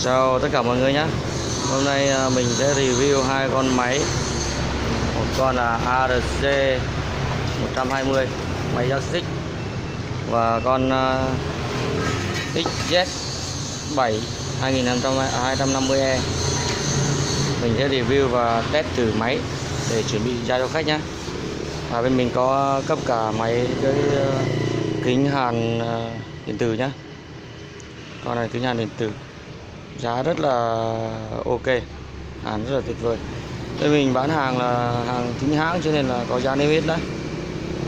Chào tất cả mọi người nhé. Hôm nay mình sẽ review hai con máy. Một con là ARC 120 máy giác xích, và con XZ7 2250E. Mình sẽ review và test thử máy để chuẩn bị ra cho khách nhé. Và bên mình có cấp cả máy với kính hàn điện tử nhé. Con này kính hàn điện tử, giá rất là ok, hàn rất là tuyệt vời. Đây mình bán hàng là hàng chính hãng cho nên là có giá niêm yết đấy.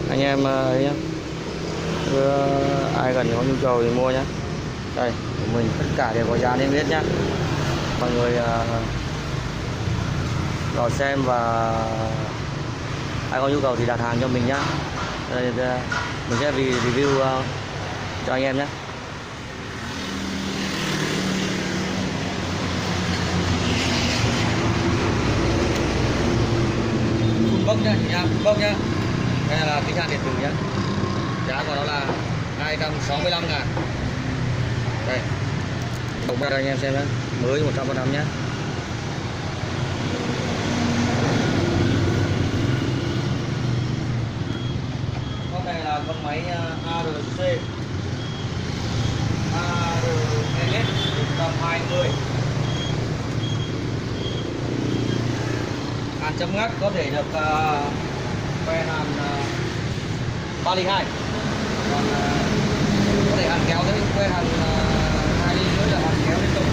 Anh em ấy nhé, ai cần có nhu cầu thì mua nhé. Đây của mình tất cả đều có giá niêm yết nhé. Mọi người vào xem và ai có nhu cầu thì đặt hàng cho mình nhé. Đây, mình sẽ review cho anh em nhé. Bốc nhá, chị nha, bốc nhá. Đây là kính hàn điện tử nhá. Giá của nó là 265.000. Đây, bốc ra cho anh em xem nhé, mới 100% nhé. Con này là con máy ARC ARS 120. Hàn chấm ngắt có thể được que hàn 3 ly 2, còn có thể hàn kéo tới que hàn 2 ly nữa là hàn kéo liên tục.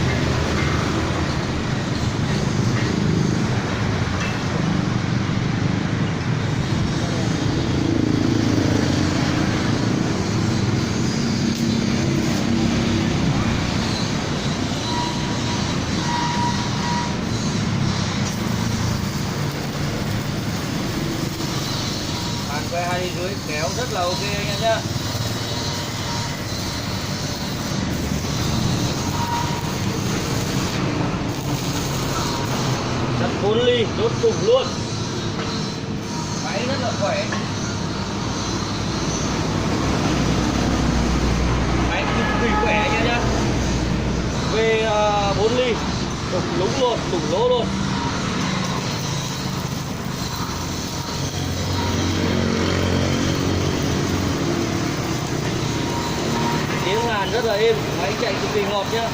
Que 2 ly rưỡi kéo rất là ok anh em nhé. Chất 4 ly đốt cùng luôn. Máy rất là khỏe. Máy cực kỳ khỏe anh em nhé. Về 4 ly đục lúng luôn, đục lỗ luôn. Tiếng hàn rất là êm, máy chạy cực kỳ ngọt nhá.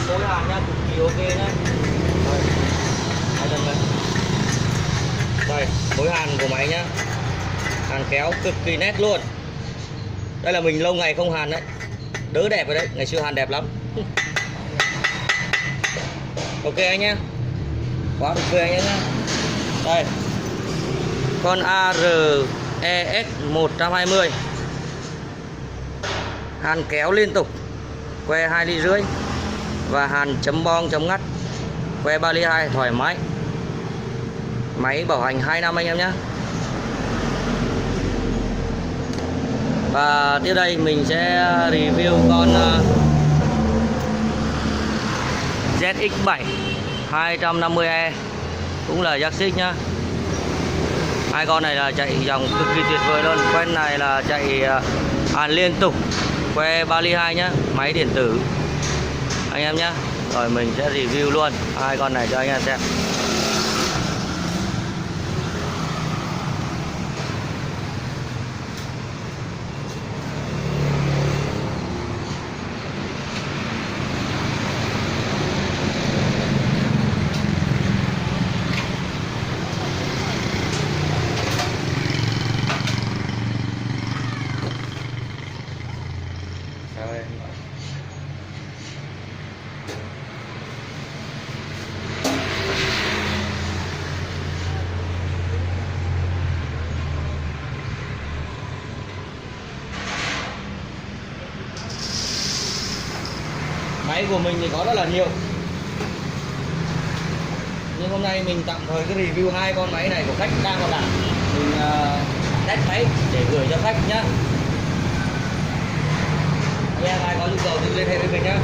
Mối hàn nha, cực kỳ ok nhá. Đây, mối hàn của máy nhá, hàn kéo cực kỳ nét luôn. Đây là mình lâu ngày không hàn đấy, đỡ đẹp rồi đấy, ngày xưa hàn đẹp lắm. Ok anh nhé, quá tuyệt vời anh nhé. Đây, con ARES 120 hàn kéo liên tục, que 2 ly rưỡi và hàn chấm bong chấm ngắt, que 3 ly 2 thoải mái. Máy bảo hành 2 năm anh em nhé. Và tiếp đây mình sẽ review con ZX7 250E, cũng là giác xích nhá. Hai con này là chạy dòng cực kỳ tuyệt vời luôn. Quen này là chạy hàn liên tục, que 3 ly 2 nhá, máy điện tử anh em nhé. Rồi mình sẽ review luôn hai con này cho anh em xem. máy của mình thì có rất là nhiều, nhưng hôm nay mình tạm thời cái review hai con máy này của khách đang còn lại, mình test máy để gửi cho khách nhá. Anh em ai có nhu cầu thì liên hệ với mình nhá.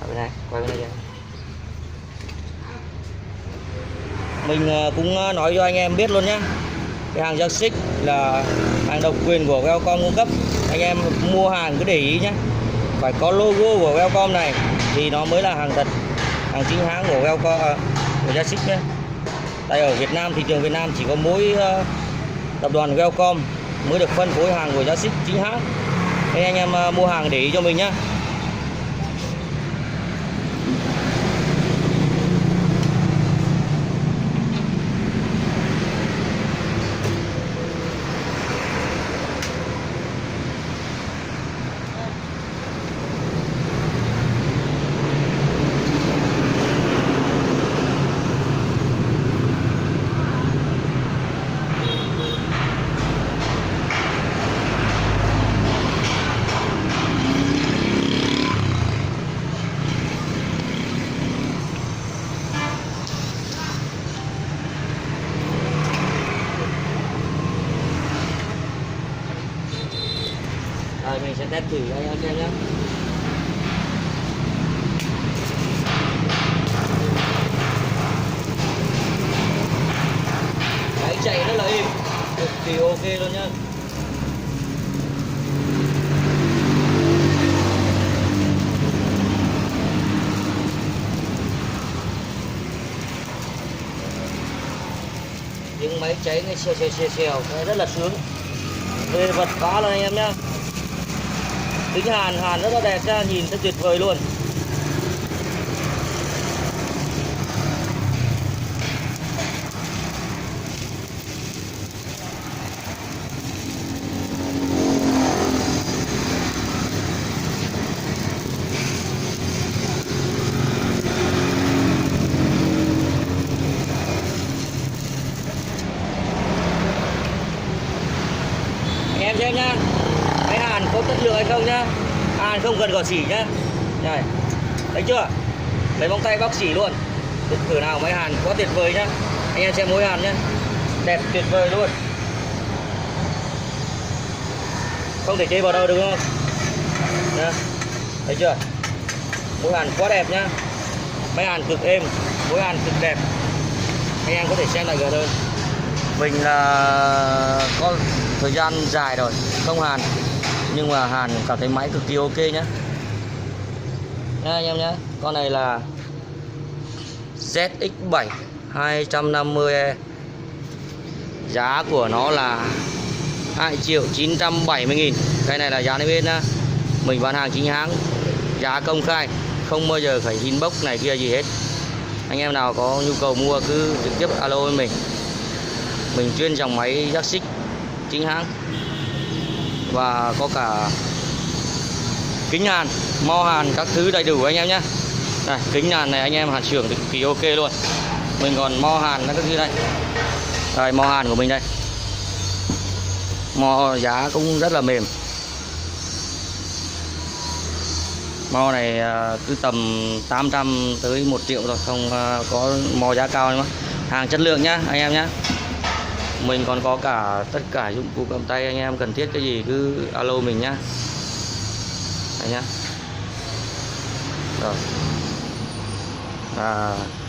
Bên này, quay bên này kìa. Mình cũng nói cho anh em biết luôn nhé, cái hàng Jack là hàng độc quyền của Welcome cung cấp. Anh em mua hàng cứ để ý nhé, phải có logo của Welcome này thì nó mới là hàng thật, hàng chính hãng của Welcome, của Jack nhé. Tại ở Việt Nam, thị trường Việt Nam chỉ có mỗi tập đoàn Welcome mới được phân phối hàng của Jack chính hãng. Nên anh em mua hàng để ý cho mình nhé. Rồi mình sẽ test thử cho anh em xem nhé. Máy chạy rất là êm, cực kỳ ok luôn nhá. Những máy cháy này xèo rất là sướng, về vật phá luôn anh em nhá. Tính hàn rất là đẹp ra, nhìn rất tuyệt vời luôn. Anh em xem nhá, cái hàn có chất lượng hay không nhá. Hàn không cần gọt xỉ nhá. Này, thấy chưa? Lấy móng tay bóc xỉ luôn. Thử nào máy hàn quá tuyệt vời nhá. Anh em xem mối hàn nhá, đẹp tuyệt vời luôn, không thể chê vào đâu, đúng không nhá. Thấy chưa? Mối hàn quá đẹp nhá. Máy hàn cực êm, mối hàn cực đẹp. Anh em có thể xem lại gần hơn. Mình là có thời gian dài rồi không hàn, nhưng mà hàn cảm thấy máy cực kỳ ok nhé. Nha anh em nhé. Con này là ZX7 250E. Giá của nó là 2.970.000. Cái này là giá này bên mình bán hàng chính hãng, giá công khai, không bao giờ phải inbox này kia gì hết. Anh em nào có nhu cầu mua cứ trực tiếp alo với mình. Mình chuyên dòng máy Jack chính hãng và có cả kính hàn, mo hàn, các thứ đầy đủ anh em nhé. Này, kính hàn này anh em hàn xưởng thì cực kỳ ok luôn. Mình còn mo hàn nó các thứ đây. Đây, mo hàn của mình đây. Mo giá cũng rất là mềm. Mo này cứ tầm 800 tới 1 triệu rồi, không có mo giá cao nữa. Hàng chất lượng nhá anh em nhé. Mình còn có cả tất cả dụng cụ cầm tay, anh em cần thiết cái gì cứ alo mình nhá. Đấy nhá. Rồi.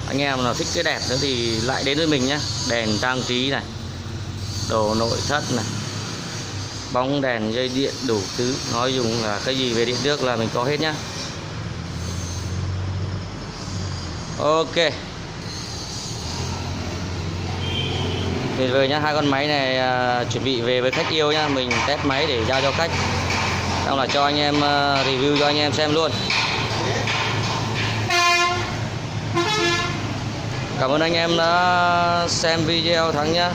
Anh em nào thích cái đẹp nữa thì lại đến với mình nhá. Đèn trang trí này, đồ nội thất này, bóng đèn, dây điện đủ thứ, nói dùng là cái gì về điện nước là mình có hết nhá. Ok. Tuyệt vời nhá, hai con máy này chuẩn bị về với khách yêu nhá. Mình test máy để giao cho khách, xong là cho anh em review cho anh em xem luôn. Cảm ơn anh em đã xem video Thắng nhé.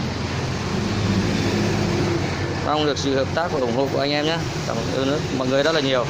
Mong được sự hợp tác và ủng hộ của anh em nhé. Cảm ơn mọi người rất là nhiều.